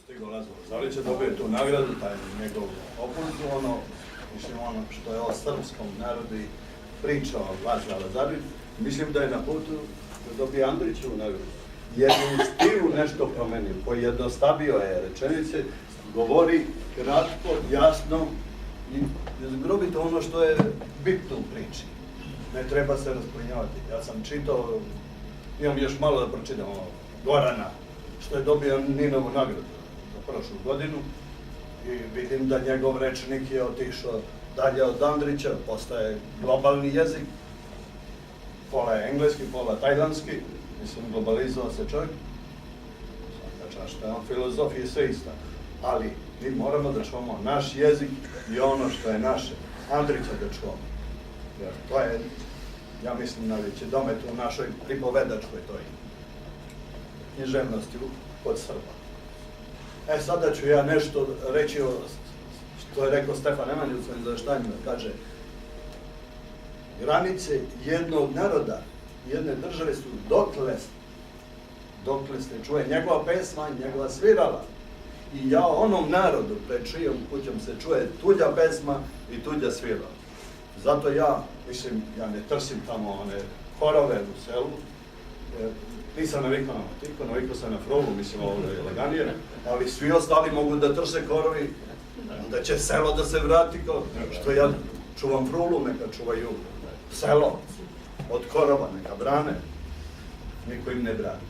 stigo razgovor. Da li će dobiti tu nagradu, taj njegov opus, mislim, ono što je o srpskom narodu i priča o Laza Lazarević, mislim da je na putu da dobije Andrićevu nagradu. Jer je u stilu nešto promenio, pojednostavio je rečenice, govori kratko, jasno i zgrobite ono što je bitno u priči. Ne treba se rasplinjavati. Ja sam čitao, imam još malo da pročitam Gorana, što je dobio Ninovu nagradu za prošlu godinu i vidim da njegov rečnik je otišao dalje od Andrića, postaje globalni jezik, pola je engleski, pola tajlanski, mislim, globalizovao se čovjek, svaka čast, on filozofije sve isto, ali mi moramo da čuvamo naš jezik i ono što je naše, Andrića da čuvamo, jer to je, ja mislim, najveći domet u našoj pripovedačkoj toj književnosti kod Srba. Sada ću ja nešto reći o što je rekao Stefan Nemanja u svojim zaveštanjima, kaže granice jednog naroda, jedne države su dokle se čuje njegova pesma, njegova svirala. I ja onom narodu pred čijom kućom se čuje tuđa pesma i tuđa svirala. Zato ja, mislim, ja ne trsim tamo one horove u selu, nisam navikao na motiku, navikao sam na frulu, mislim, ovo je leganije, ali svi ostali mogu da trse korovi, da će selo da se vrati, što ja čuvam frulu, neka čuvaju selo od korova, neka brane, niko im ne brani.